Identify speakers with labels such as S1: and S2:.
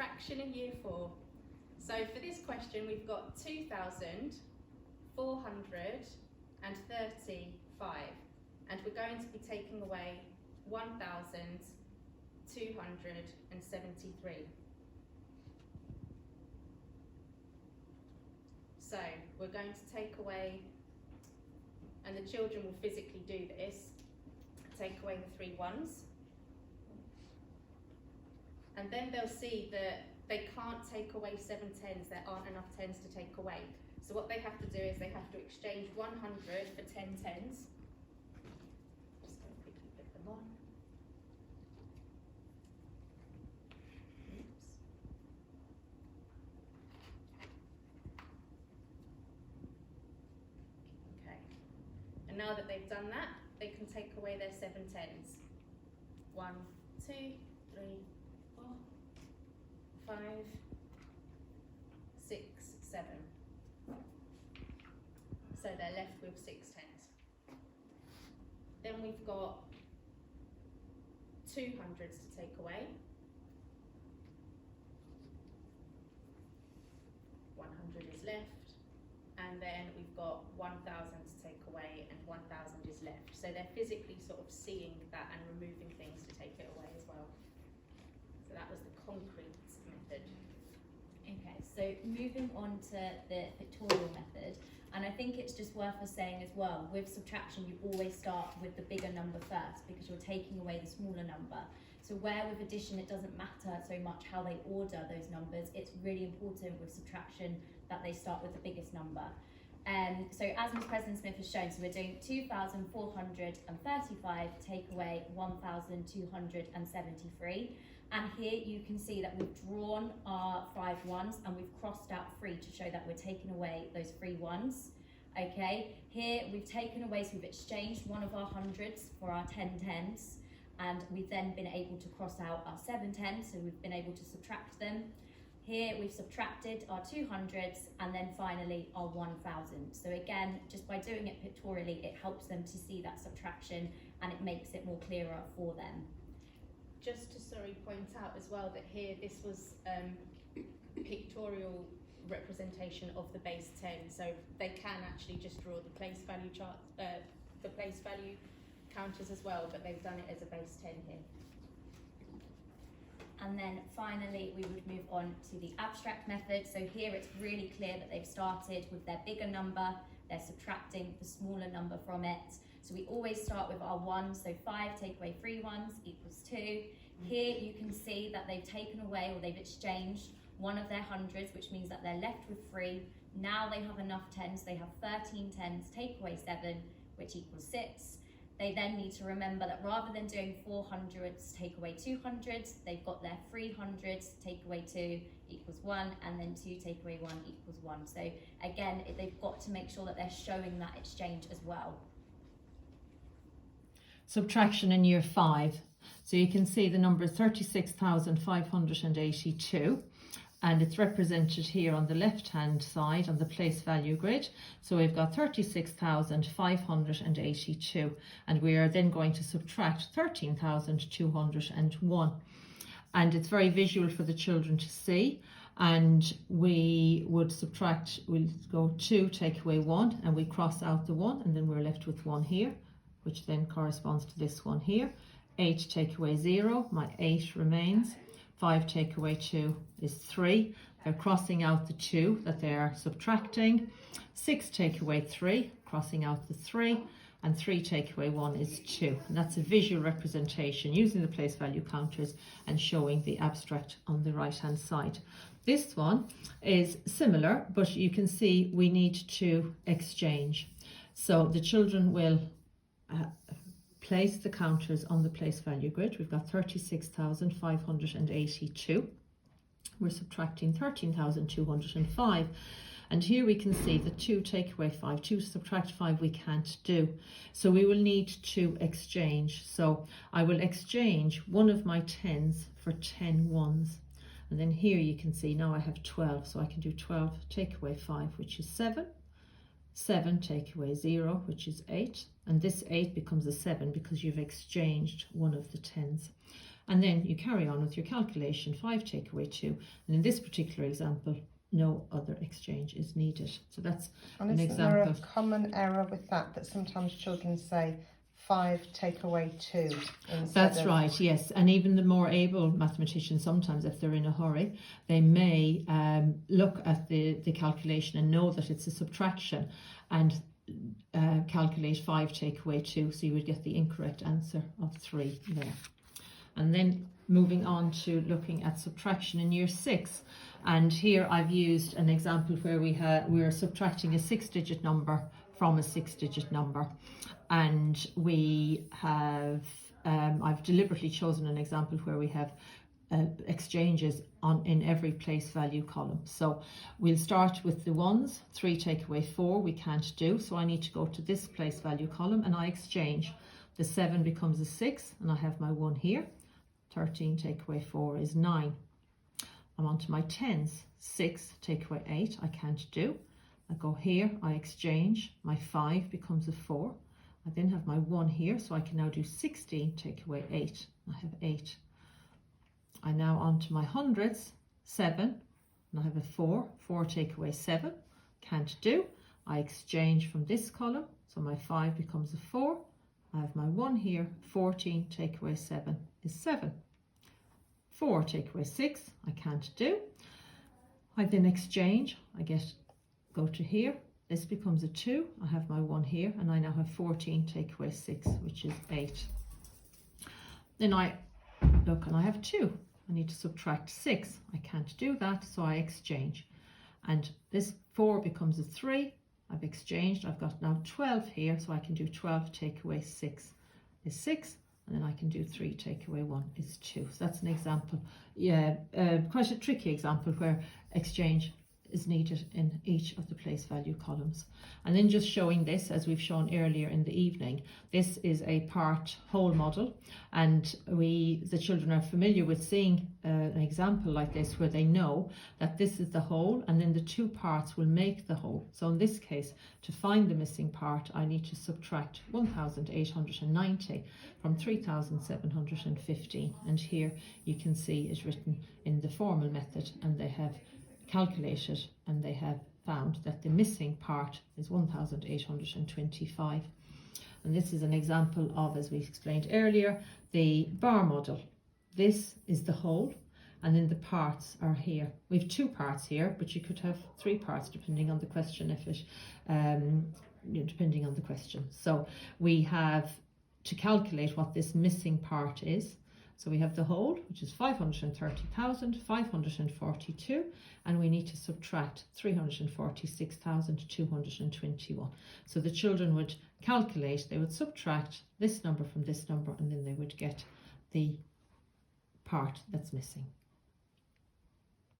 S1: subtraction in year 4. So for this question we've got 2,435 and we're going to be taking away 1,273. So we're going to take away, and the children will physically do this, take away the 3 ones. And then they'll see that they can't take away 7 tens, there aren't enough tens to take away. So what they have to do is they have to exchange 100 for 10 tens. Just going to quickly put them on. Oops. Okay. And now that they've done that, they can take away their 7 tens. 1, 2, 3, 4, 5, 6, 7. So they're left with 6 tens. Then we've got 200s to take away. 100 is left. And then we've got 1,000 to take away and 1,000 is left. So they're physically sort of seeing that and removing things to take it away as well. So that was the concrete method.
S2: Okay, so moving on to the pictorial method, and I think it's just worth us saying as well, with subtraction you always start with the bigger number first because you're taking away the smaller number. So where with addition it doesn't matter so much how they order those numbers, it's really important with subtraction that they start with the biggest number. So as Ms. President-Smith has shown, so we're doing 2,435 take away 1,273. And here you can see that we've drawn our 5 ones and we've crossed out 3 to show that we're taking away those 3 ones. Okay, here we've taken away, so we've exchanged one of our hundreds for our 10 tens, and we've then been able to cross out our 7 tens, so we've been able to subtract them. Here we've subtracted our 200s and then finally our 1,000. So again, just by doing it pictorially, it helps them to see that subtraction and it makes it more clearer for them.
S1: Just to point out as well that here this was pictorial representation of the base 10, so they can actually just draw the place value chart, the place value counters as well, but they've done it as a base 10 here.
S2: And then finally we would move on to the abstract method. So here it's really clear that they've started with their bigger number, they're subtracting the smaller number from it. So we always start with our 1, so 5 take away 3 ones equals 2. Here you can see that they've taken away or they've exchanged one of their hundreds, which means that they're left with 3. Now they have enough tens, they have 13 tens, take away 7, which equals 6. They then need to remember that rather than doing 400s take away 200s, they've got their 300s take away 2 equals 1, and then 2 take away 1 equals 1. So again, they've got to make sure that they're showing that exchange as well.
S3: Subtraction in year 5. So you can see the number is 36,582. And it's represented here on the left hand side on the place value grid. So we've got 36,582 and we are then going to subtract 13,201. And it's very visual for the children to see. And we would subtract, we'll go 2, take away 1, and we cross out the 1, and then we're left with 1 here, which then corresponds to this one here. 8 take away 0, my 8 remains. 5 take away 2 is 3. They're crossing out the 2 that they are subtracting. 6 take away 3, crossing out the 3. And 3 take away 1 is 2. And that's a visual representation using the place value counters and showing the abstract on the right hand side. This one is similar, but you can see we need to exchange. So the children will place the counters on the place value grid. We've got 36,582. We're subtracting 13,205. And here we can see the 2 take away 5. 2 subtract 5 we can't do. So we will need to exchange. So I will exchange one of my 10s for 10 ones. And then here you can see now I have 12. So I can do 12 take away 5, which is 7. 7 take away 0, which is 8. And this 8 becomes a 7 because you've exchanged one of the 10s. And then you carry on with your calculation, 5 take away 2. And in this particular example, no other exchange is needed. So that's
S4: And
S3: an
S4: isn't
S3: example.
S4: there a common error with that sometimes children say 5 take away 2 instead
S3: That's
S4: of...
S3: right, yes. And even the more able mathematicians, sometimes if they're in a hurry, they may look at the calculation and know that it's a subtraction and calculate 5 take away 2. So you would get the incorrect answer of 3 there. And then moving on to looking at subtraction in year 6. And here I've used an example where we're subtracting a 6-digit number from a 6-digit number. And we have, I've deliberately chosen an example where we have exchanges in every place value column. So we'll start with the ones. 3 take away 4 we can't do, so I need to go to this place value column and I exchange. The 7 becomes a 6 and I have my 1 here. 13 take away 4 is 9. I'm on to my tens. 6 take away 8 I can't do. I go here, I exchange. My 5 becomes a 4. I then have my 1 here, so I can now do 16 take away 8. I have 8. I now on to my hundreds. 7 and I have a 4. 4 take away 7 can't do. I exchange from this column, so my 5 becomes a 4. I have my 1 here. 14 take away 7 is 7. 4 take away 6 I can't do. I then exchange. I go to here. This becomes a 2. I have my 1 here and I now have 14 take away 6, which is 8. Then I look and I have 2. I need to subtract 6. I can't do that, so I exchange. And this 4 becomes a 3. I've exchanged. I've got now 12 here, so I can do 12 take away 6 is 6. And then I can do 3 take away 1 is 2. So that's an example. Yeah, quite a tricky example where exchange is needed in each of the place value columns. And then just showing this, as we've shown earlier in the evening, this is a part whole model, and the children are familiar with seeing an example like this where they know that this is the whole and then the 2 parts will make the whole. So in this case, to find the missing part, I need to subtract 1,890 from 3,715, and here you can see is written in the formal method, and they have calculated and they have found that the missing part is 1,825. And this is an example of, as we explained earlier, the bar model. This is the whole and then the parts are here. We have 2 parts here, but you could have 3 parts depending on the question, depending on the question. So we have to calculate what this missing part is. So we have the whole, which is 530,542, and we need to subtract 346,221. So the children would calculate, they would subtract this number from this number, and then they would get the part that's missing.